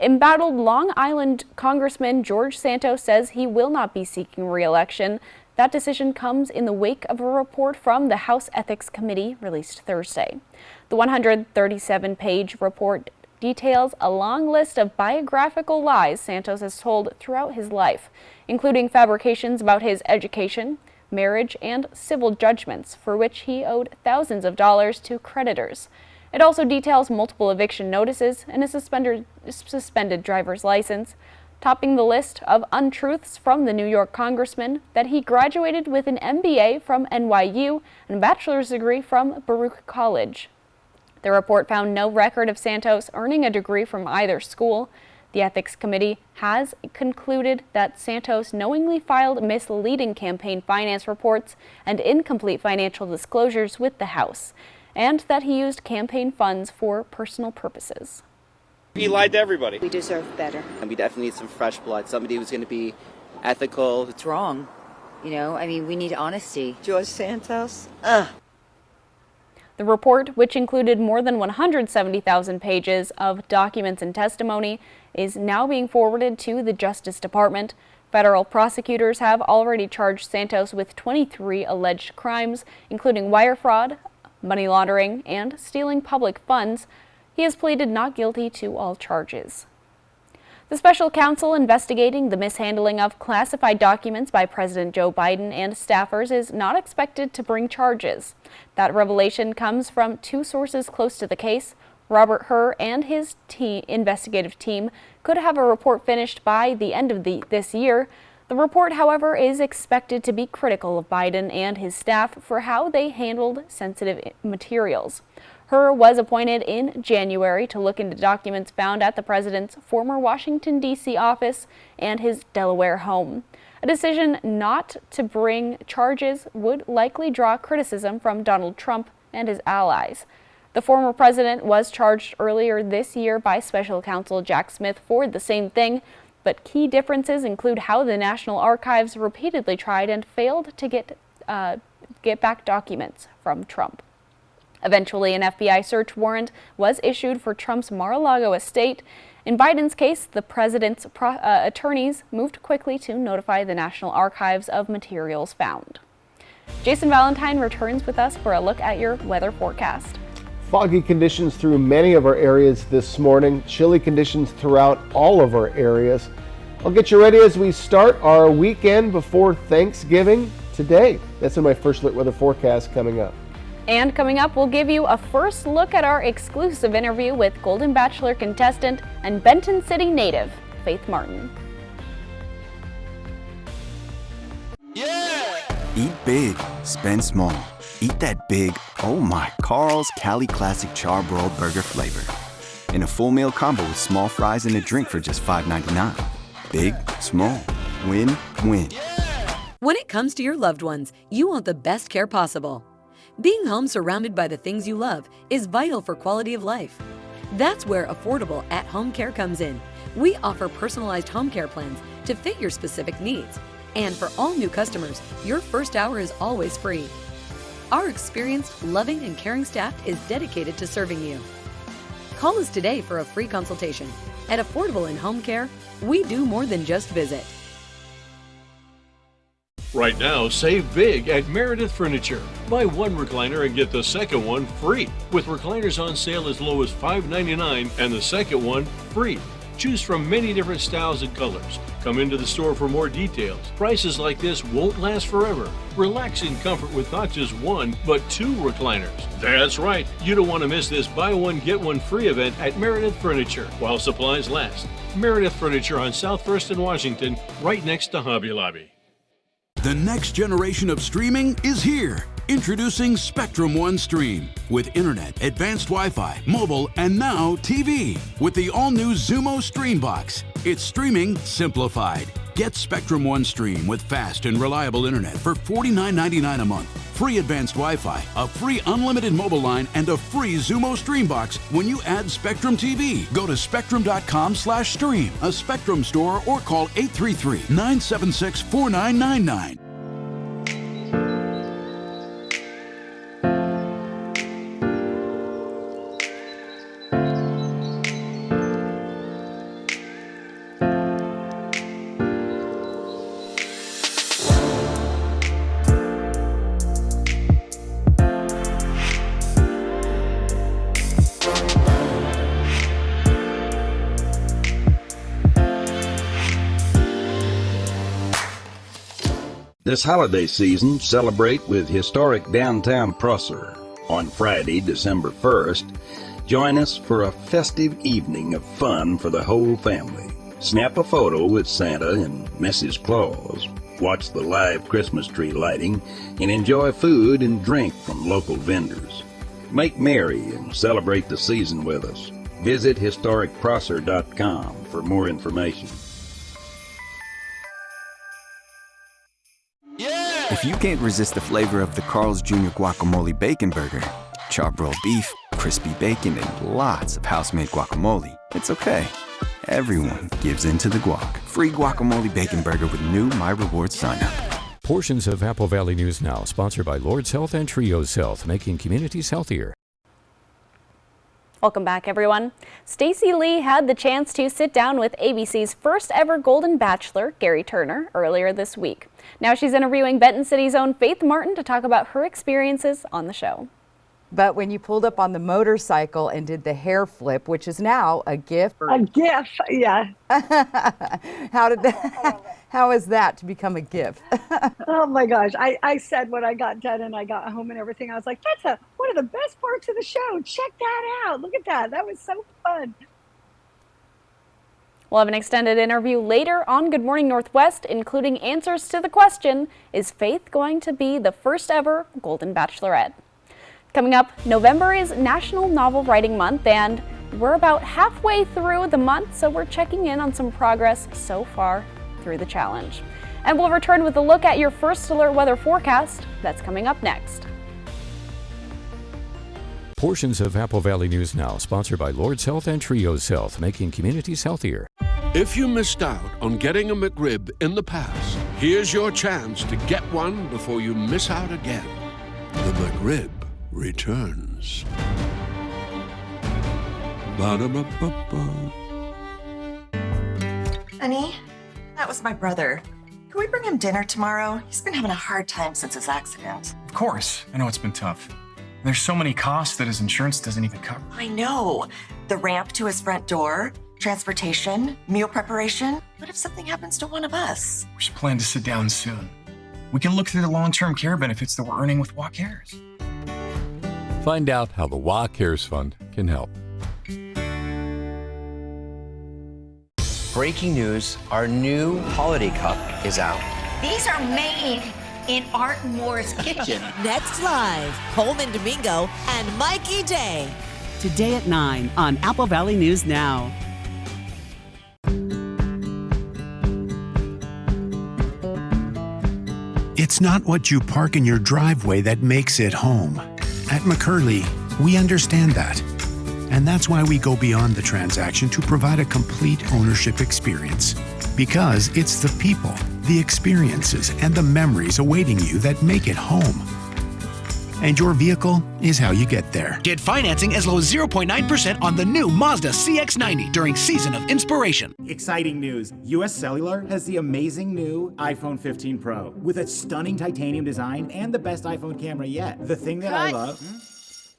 Embattled Long Island Congressman George Santos says he will not be seeking re-election. That decision comes in the wake of a report from the House Ethics Committee released Thursday. The 137-page report details a long list of biographical lies Santos has told throughout his life, including fabrications about his education, marriage, and civil judgments for which he owed thousands of dollars to creditors. It also details multiple eviction notices and a suspended driver's license, topping the list of untruths from the New York congressman that he graduated with an MBA from NYU and a bachelor's degree from Baruch College. The report found no record of Santos earning a degree from either school. The Ethics Committee has concluded that Santos knowingly filed misleading campaign finance reports and incomplete financial disclosures with the House, and that he used campaign funds for personal purposes. He lied to everybody. We deserve better. And we definitely need some fresh blood, somebody who's going to be ethical. It's wrong. You know, I mean, we need honesty. George Santos? The report, which included more than 170,000 pages of documents and testimony, is now being forwarded to the Justice Department. Federal prosecutors have already charged Santos with 23 alleged crimes, including wire fraud, money laundering, and stealing public funds. He has pleaded not guilty to all charges. The special counsel investigating the mishandling of classified documents by President Joe Biden and staffers is not expected to bring charges. That revelation comes from two sources close to the case. Robert Hur and his investigative team could have a report finished by the end of this year. The report, however, is expected to be critical of Biden and his staff for how they handled sensitive materials. Hur was appointed in January to look into documents found at the president's former Washington, D.C. office and his Delaware home. A decision not to bring charges would likely draw criticism from Donald Trump and his allies. The former president was charged earlier this year by special counsel Jack Smith for the same thing, but key differences include how the National Archives repeatedly tried and failed to get back documents from Trump. Eventually, an FBI search warrant was issued for Trump's Mar-a-Lago estate. In Biden's case, the president's attorneys moved quickly to notify the National Archives of materials found. Jason Valentine returns with us for a look at your weather forecast. Foggy conditions through many of our areas this morning. Chilly conditions throughout all of our areas. I'll get you ready as we start our weekend before Thanksgiving today. That's in my first look weather forecast coming up. And coming up, we'll give you a first look at our exclusive interview with Golden Bachelor contestant and Benton City native, Faith Martin. Eat big, spend small. Eat that big, oh my, Carl's Cali Classic Charbroiled Burger flavor. In a full meal combo with small fries and a drink for just $5.99. Big, small, win, win. When it comes to your loved ones, you want the best care possible. Being home surrounded by the things you love is vital for quality of life. That's where affordable at-home care comes in. We offer personalized home care plans to fit your specific needs. And for all new customers, your first hour is always free. Our experienced, loving, and caring staff is dedicated to serving you. Call us today for a free consultation. At Affordable in Home Care, we do more than just visit. Right now, save big at Meredith Furniture. Buy one recliner and get the second one free, with recliners on sale as low as $5.99 and the second one free. Choose from many different styles and colors. Come into the store for more details. Prices like this won't last forever. Relax in comfort with not just one, but two recliners. That's right. You don't want to miss this buy one, get one free event at Meredith Furniture while supplies last. Meredith Furniture on South First and Washington, right next to Hobby Lobby. The next generation of streaming is here. Introducing Spectrum One Stream with internet, advanced Wi-Fi, mobile, and now TV with the all-new Xumo Stream Box. It's streaming simplified. Get Spectrum One Stream with fast and reliable internet for $49.99 a month, free advanced Wi-Fi, a free unlimited mobile line, and a free Zumo Stream Box when you add Spectrum TV. Go to spectrum.com/stream, a Spectrum store, or call 833-976-4999. This holiday season, celebrate with historic downtown Prosser. On Friday, December 1st, join us for a festive evening of fun for the whole family. Snap a photo with Santa and Mrs. Claus. Watch the live Christmas tree lighting and enjoy food and drink from local vendors. Make merry and celebrate the season with us. Visit historicprosser.com for more information. If you can't resist the flavor of the Carl's Jr. Guacamole Bacon Burger, charbroiled beef, crispy bacon, and lots of house-made guacamole, it's okay. Everyone gives in to the guac. Free guacamole bacon burger with new My Rewards sign-up. Portions of Apple Valley News Now, sponsored by Lord's Health and Trios Health, making communities healthier. Welcome back, everyone. Stacey Lee had the chance to sit down with ABC's first ever Golden Bachelor, Gary Turner, earlier this week. Now she's interviewing Benton City's own Faith Martin to talk about her experiences on the show. But when you pulled up on the motorcycle and did the hair flip, which is now a gift. A gift, yeah. How is that to become a gift? Oh my gosh. I said when I got done and I got home and everything, I was like, that's one of the best parts of the show. Check that out. Look at that. That was so fun. We'll have an extended interview later on Good Morning Northwest, including answers to the question, is Faith going to be the first ever Golden Bachelorette? Coming up, November is National Novel Writing Month, and we're about halfway through the month, so we're checking in on some progress so far through the challenge. And we'll return with a look at your first alert weather forecast. That's coming up next. Portions of Apple Valley News Now, sponsored by Lord's Health and Trios Health, making communities healthier. If you missed out on getting a McRib in the past, here's your chance to get one before you miss out again. The McRib returns. Ba-da-ba-ba-ba. Honey, that was my brother. Can we bring him dinner tomorrow? He's been having a hard time since his accident. Of course. I know it's been tough. There's so many costs that his insurance doesn't even cover. I know. The ramp to his front door, transportation, meal preparation. What if something happens to one of us? We should plan to sit down soon. We can look through the long-term care benefits that we're earning with WA Cares. Find out how the WA Cares Fund can help. Breaking news, our new holiday cup is out. These are made in Art Moore's kitchen. Next live, Coleman Domingo and Mikey Day. Today at 9 on Apple Valley News Now. It's not what you park in your driveway that makes it home. At McCurley, we understand that. And that's why we go beyond the transaction to provide a complete ownership experience. Because it's the people, the experiences, and the memories awaiting you that make it home. And your vehicle is how you get there. Get financing as low as 0.9% on the new Mazda CX-90 during Season of Inspiration. Exciting news. US Cellular has the amazing new iPhone 15 Pro with a stunning titanium design and the best iPhone camera yet. The thing that I love...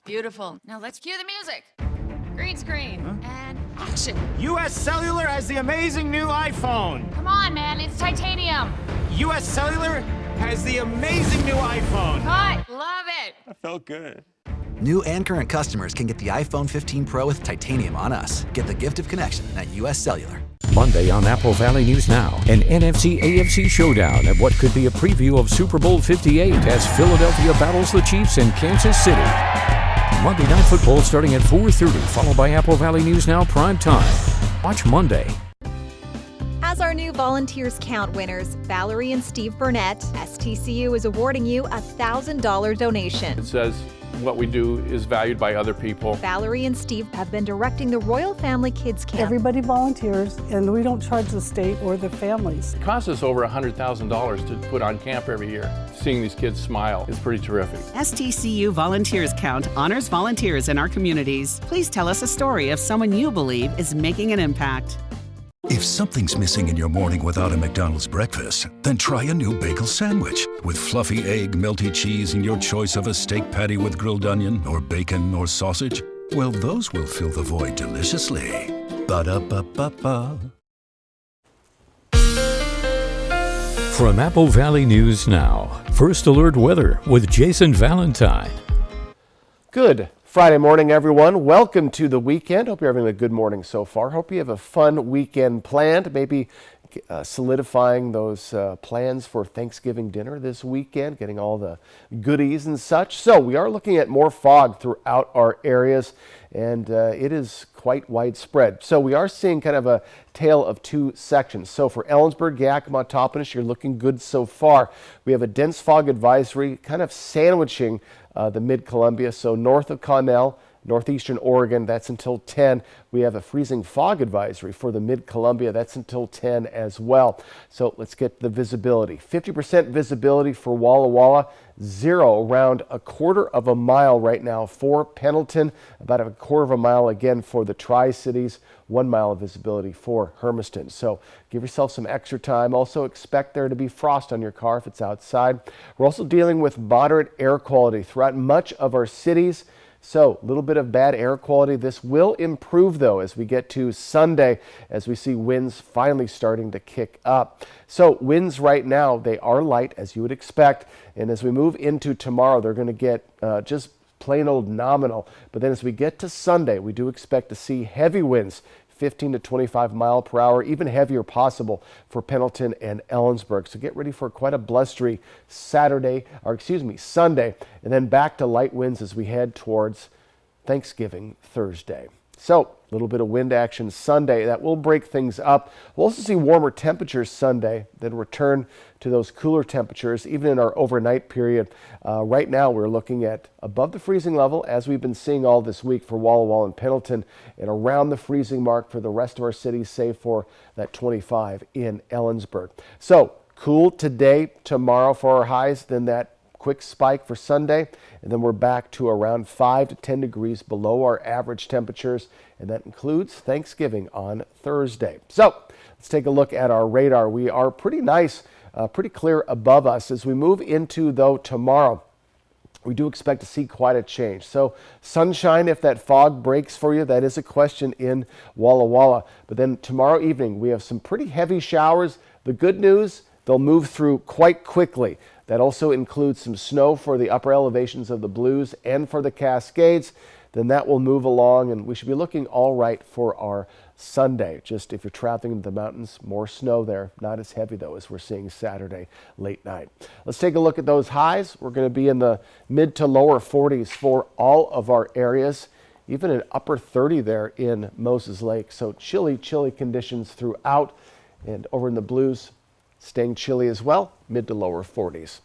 Beautiful. Now let's cue the music. Green screen and action. US Cellular has the amazing new iPhone. Come on, man. It's titanium. US Cellular has the amazing new iPhone. Cut. Love it. That felt good. New and current customers can get the iPhone 15 Pro with titanium on us. Get the gift of connection at US Cellular. Monday on Apple Valley News Now, an NFC-AFC showdown at what could be a preview of Super Bowl 58 as Philadelphia battles the Chiefs in Kansas City. Monday Night Football starting at 4:30, followed by Apple Valley News Now Prime Time. Watch Monday. As our new Volunteers Count winners Valerie and Steve Burnett. STCU is awarding you a $1,000 donation. It says what we do is valued by other people. Valerie and Steve have been directing the Royal Family Kids Camp. Everybody volunteers, and we don't charge the state or the families. It costs us over $100,000 to put on camp every year. Seeing these kids smile is pretty terrific. STCU Volunteers Count honors volunteers in our communities. Please tell us a story of someone you believe is making an impact. If something's missing in your morning without a McDonald's breakfast, then try a new bagel sandwich. With fluffy egg, melty cheese, and your choice of a steak patty with grilled onion or bacon or sausage, well, those will fill the void deliciously. Ba-da-ba-ba-ba. From Apple Valley News Now, First Alert Weather with Jason Valentine. Good Friday morning, everyone. Welcome to the weekend. Hope you're having a good morning so far. Hope you have a fun weekend planned. Maybe solidifying those plans for Thanksgiving dinner this weekend, getting all the goodies and such. So we are looking at more fog throughout our areas, and it is quite widespread. So we are seeing kind of a tale of two sections. So for Ellensburg, Yakima, Toppenish, you're looking good so far. We have a dense fog advisory kind of sandwiching the mid-Columbia. So north of Connell, northeastern Oregon, that's until 10. We have a freezing fog advisory for the mid-Columbia. That's until 10 as well. So let's get the visibility. 50% visibility for Walla Walla, 0 around a quarter of a mile right now for Pendleton, about a quarter of a mile again for the Tri-Cities, 1 mile of visibility for Hermiston. So give yourself some extra time. Also expect there to be frost on your car if it's outside. We're also dealing with moderate air quality throughout much of our cities. So a little bit of bad air quality. This will improve though as we get to Sunday, as we see winds finally starting to kick up. So winds right now, they are light as you would expect. And as we move into tomorrow, they're going to get just plain old nominal. But then as we get to Sunday, we do expect to see heavy winds, 15 to 25 mile per hour, even heavier possible for Pendleton and Ellensburg. So get ready for quite a blustery Sunday, and then back to light winds as we head towards Thanksgiving Thursday. So a little bit of wind action Sunday. That will break things up. We'll also see warmer temperatures Sunday, then return to those cooler temperatures even in our overnight period. Right now we're looking at above the freezing level as we've been seeing all this week for Walla Walla and Pendleton, and around the freezing mark for the rest of our cities, save for that 25 in Ellensburg. So cool today, tomorrow for our highs, then that quick spike for Sunday, and then we're back to around 5 to 10 degrees below our average temperatures, and that includes Thanksgiving on Thursday. So let's take a look at our radar. We are pretty nice, pretty clear above us. As we move into, though, tomorrow, we do expect to see quite a change. So sunshine, if that fog breaks for you, that is a question in Walla Walla. But then tomorrow evening, we have some pretty heavy showers. The good news, they'll move through quite quickly. That also includes some snow for the upper elevations of the Blues and for the Cascades. Then that will move along, and we should be looking all right for our Sunday. Just if you're traveling into the mountains, more snow there. Not as heavy, though, as we're seeing Saturday late night. Let's take a look at those highs. We're going to be in the mid to lower 40s for all of our areas, even an upper 30 there in Moses Lake. So chilly conditions throughout, and over in the Blues, staying chilly as well, mid to lower 40s.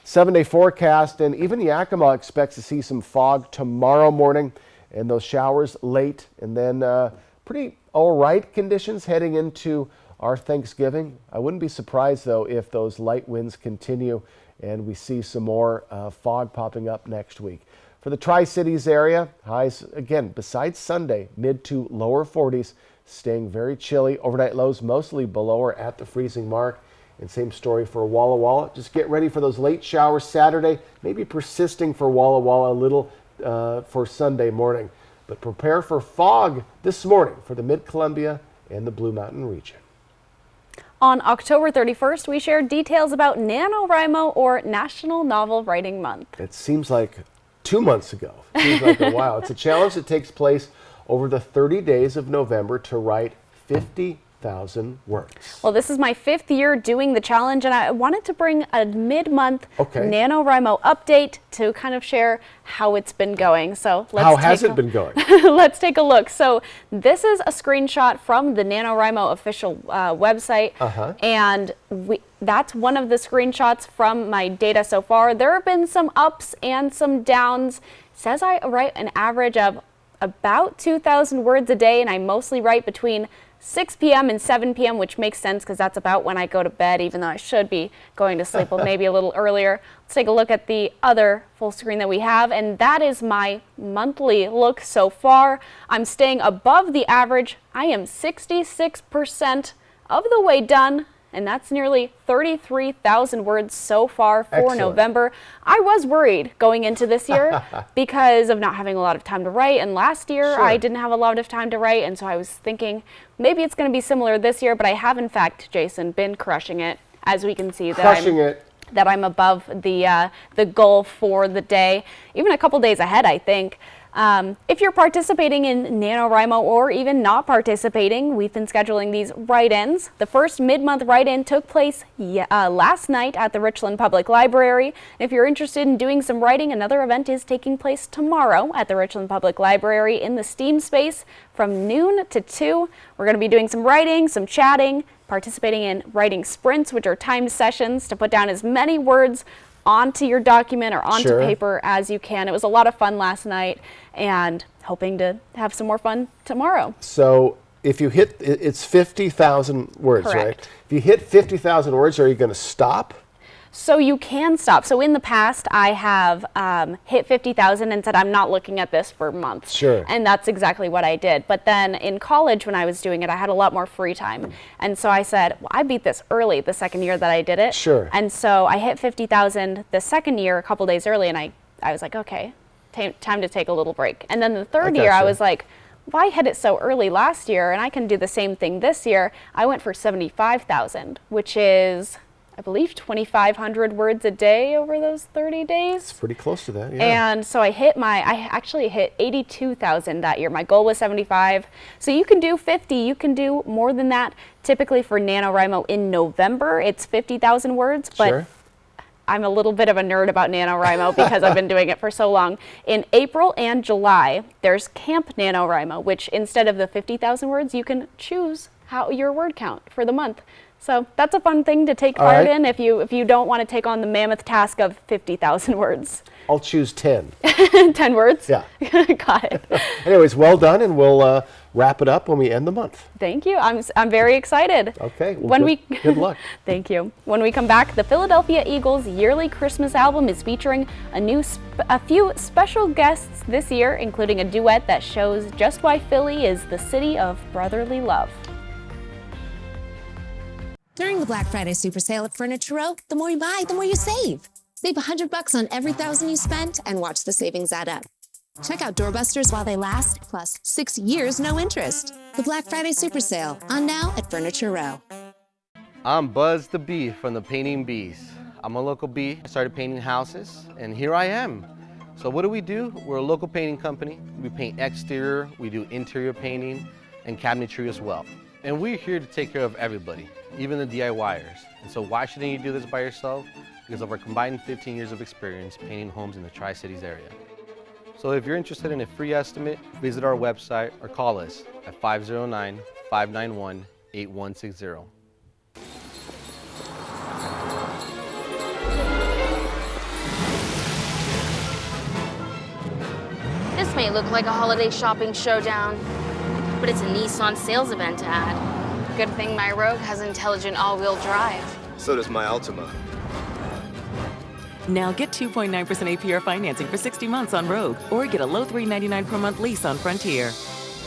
7-day forecast, and even Yakima expects to see some fog tomorrow morning and those showers late, and then pretty all right conditions heading into our Thanksgiving. I wouldn't be surprised though if those light winds continue and we see some more fog popping up next week. For the Tri-Cities area, highs again besides Sunday, mid to lower 40s, staying very chilly. Overnight lows mostly below or at the freezing mark. And same story for Walla Walla. Just get ready for those late showers Saturday, maybe persisting for Walla Walla a little for Sunday morning. But prepare for fog this morning for the Mid-Columbia and the Blue Mountain region. On October 31st, we shared details about NaNoWriMo, or National Novel Writing Month. It seems like 2 months ago. It seems like a while. It's a challenge that takes place over the 30 days of November to write 50 50,000 words. Well, this is my 5th year doing the challenge, and I wanted to bring a mid-month NaNoWriMo update to kind of share how it's been going. So how has it been going? Let's take a look. So this is a screenshot from the NaNoWriMo official website, and that's one of the screenshots from my data so far. There have been some ups and some downs. It says I write an average of about 2,000 words a day, and I mostly write between 6 p.m. and 7 p.m., which makes sense because that's about when I go to bed, even though I should be going to sleep maybe a little earlier. Let's take a look at the other full screen that we have, and that is my monthly look so far. I'm staying above the average. I am 66% of the way done, and that's nearly 33,000 words so far for November. I was worried going into this year because of not having a lot of time to write, and last year I didn't have a lot of time to write, and so I was thinking maybe it's going to be similar this year, but I have in fact, Jason, been crushing it, as we can see that I'm above the goal for the day, even a couple days ahead, I think. If you're participating in NaNoWriMo or even not participating, we've been scheduling these write-ins. The first mid-month write-in took place last night at the Richland Public Library. If you're interested in doing some writing, another event is taking place tomorrow at the Richland Public Library in the STEAM space from noon to 2. We're going to be doing some writing, some chatting, participating in writing sprints, which are timed sessions to put down as many words onto your document or onto paper as you can. It was a lot of fun last night, and hoping to have some more fun tomorrow. So if you hit, it's 50,000 words, right? If you hit 50,000 words, are you going to stop? So you can stop. So in the past, I have hit 50,000 and said, I'm not looking at this for months. Sure. And that's exactly what I did. But then in college, when I was doing it, I had a lot more free time. And so I said, well, I beat this early the second year that I did it. Sure. And so I hit 50,000 the second year, a couple days early, and I was like, okay, time to take a little break. And then the third year, I was like, well, I hit it so early last year, and I can do the same thing this year. I went for 75,000, which is, I believe, 2,500 words a day over those 30 days. It's pretty close to that, yeah. And so I actually hit 82,000 that year. My goal was 75. So you can do 50, you can do more than that. Typically for NaNoWriMo in November, it's 50,000 words, but I'm a little bit of a nerd about NaNoWriMo because I've been doing it for so long. In April and July, there's Camp NaNoWriMo, which instead of the 50,000 words, you can choose your word count for the month. So that's a fun thing to take part in if you don't want to take on the mammoth task of 50,000 words. I'll choose 10. 10 words? Yeah. Got it. Anyways, well done, and we'll wrap it up when we end the month. Thank you. I'm very excited. Okay. Well, good luck. Thank you. When we come back, the Philadelphia Eagles' yearly Christmas album is featuring a few special guests this year, including a duet that shows just why Philly is the city of brotherly love. During the Black Friday Super Sale at Furniture Row, the more you buy, the more you save. Save $100 on every $1,000 you spent and watch the savings add up. Check out doorbusters while they last, plus 6 years no interest. The Black Friday Super Sale, on now at Furniture Row. I'm Buzz the Bee from the Painting Bees. I'm a local bee. I started painting houses, and here I am. So what do? We're a local painting company. We paint exterior, we do interior painting, and cabinetry as well. And we're here to take care of everybody, even the DIYers. And so why shouldn't you do this by yourself? Because of our combined 15 years of experience painting homes in the Tri-Cities area. So if you're interested in a free estimate, visit our website or call us at 509-591-8160. This may look like a holiday shopping showdown, but it's a Nissan sales event ad. Good thing my Rogue has intelligent all-wheel drive. So does my Altima. Now get 2.9% APR financing for 60 months on Rogue, or get a low $399 per month lease on Frontier.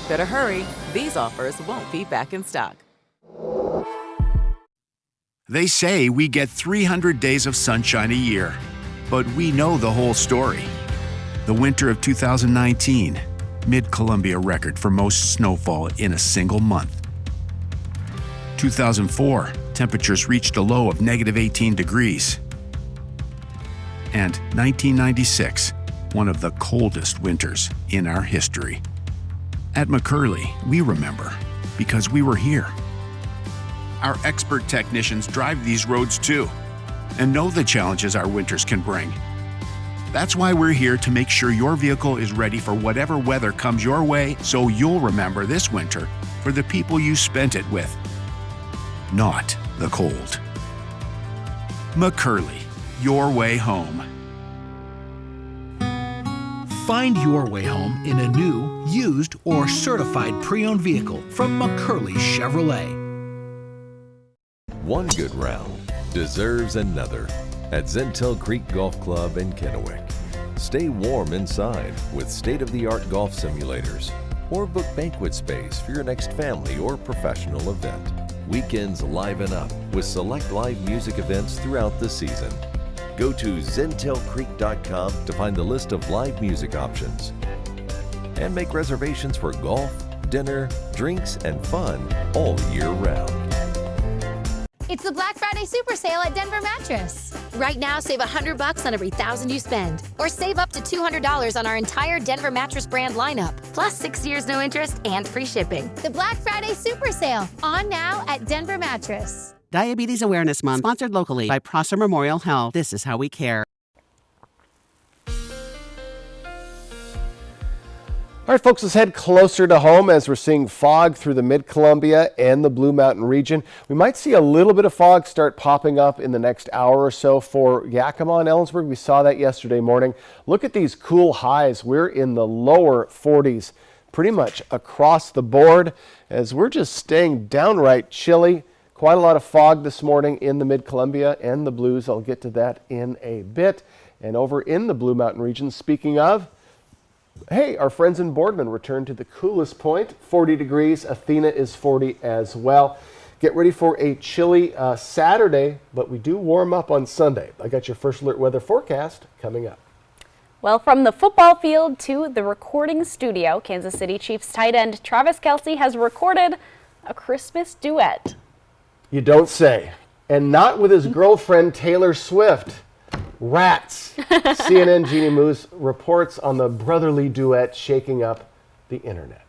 Better hurry, these offers won't be back in stock. They say we get 300 days of sunshine a year, but we know the whole story. The winter of 2019, Mid-Columbia record for most snowfall in a single month. 2004, temperatures reached a low of -18 degrees. And 1996, one of the coldest winters in our history. At McCurley, we remember because we were here. Our expert technicians drive these roads too and know the challenges our winters can bring. That's why we're here to make sure your vehicle is ready for whatever weather comes your way, so you'll remember this winter for the people you spent it with, not the cold. McCurley, your way home. Find your way home in a new, used, or certified pre-owned vehicle from McCurley Chevrolet. One good round deserves another at Zentel Creek Golf Club in Kennewick. Stay warm inside with state-of-the-art golf simulators, or book banquet space for your next family or professional event. Weekends liven up with select live music events throughout the season. Go to zentelcreek.com to find the list of live music options. And make reservations for golf, dinner, drinks, and fun all year round. It's the Black Friday Super Sale at Denver Mattress. Right now, save $100 on every $1,000 you spend. Or save up to $200 on our entire Denver Mattress brand lineup. Plus 6 years no interest and free shipping. The Black Friday Super Sale, on now at Denver Mattress. Diabetes Awareness Month, sponsored locally by Prosser Memorial Health. This is how we care. All right, folks, let's head closer to home as we're seeing fog through the Mid-Columbia and the Blue Mountain region. We might see a little bit of fog start popping up in the next hour or so for Yakima and Ellensburg. We saw that yesterday morning. Look at these cool highs. We're in the lower 40s pretty much across the board as we're just staying downright chilly. Quite a lot of fog this morning in the Mid-Columbia and the Blues. I'll get to that in a bit. And over in the Blue Mountain region, speaking of, hey, our friends in Boardman returned to the coolest point, 40 degrees. Athena is 40 as well. Get ready for a chilly Saturday, but we do warm up on Sunday. I got your first alert weather forecast coming up. Well, from the football field to the recording studio, Kansas City Chiefs tight end Travis Kelce has recorded a Christmas duet. You don't say. And not with his girlfriend Taylor Swift. Rats. CNN Jeannie Moose reports on the brotherly duet shaking up the internet.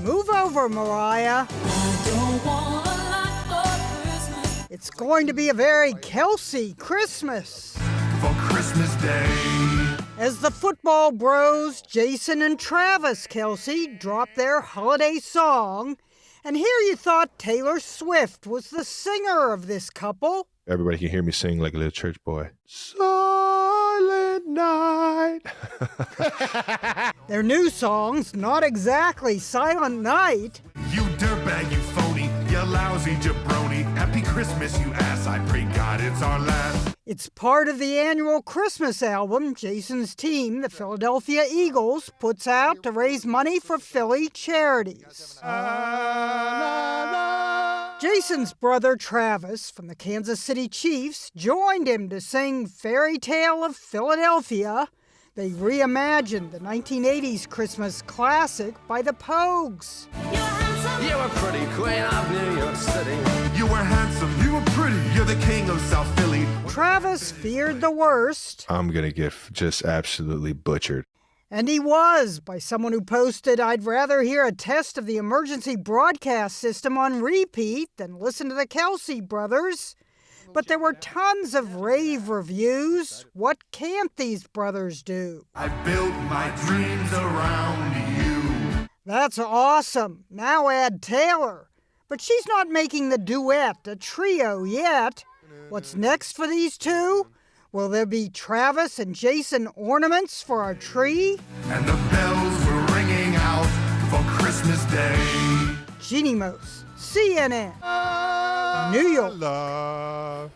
Move over, Mariah. It's going to be a very Kelce Christmas. For Christmas Day. As the football bros, Jason and Travis Kelce, drop their holiday song, and here you thought Taylor Swift was the singer of this couple. Everybody can hear me sing like a little church boy. Silent night. Their new song's not exactly Silent Night. You dirtbag, you phony, you lousy jabroni. Happy Christmas, you ass. I pray God it's our last. It's part of the annual Christmas album Jason's team, the Philadelphia Eagles, puts out to raise money for Philly charities. Jason's brother Travis from the Kansas City Chiefs joined him to sing Fairy Tale of Philadelphia. They reimagined the 1980s Christmas classic by the Pogues. You were pretty queen of New York City. You were handsome, you were pretty, you're the king of South Philly. Travis feared the worst. I'm going to get just absolutely butchered. And he was, by someone who posted, "I'd rather hear a test of the emergency broadcast system on repeat than listen to the Kelce brothers." But there were tons of rave reviews. What can't these brothers do? I built my dreams around you. That's awesome. Now add Taylor. But she's not making the duet a trio yet. What's next for these two? Will there be Travis and Jason ornaments for our tree? And the bells were ringing out for Christmas Day. Jeannie Moose, CNN, New York.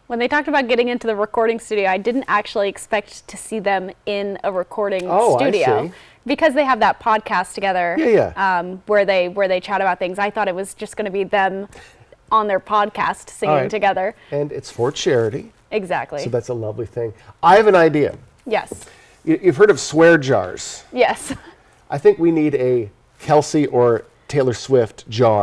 When they talked about getting into the recording studio, I didn't actually expect to see them in a recording studio. I see. Because they have that podcast together, Yeah. where they chat about things. I thought it was just going to be them on their podcast singing together. And it's for charity. Exactly. So that's a lovely thing. I have an idea. Yes. You've heard of swear jars. Yes. I think we need a Kelce or Taylor Swift jar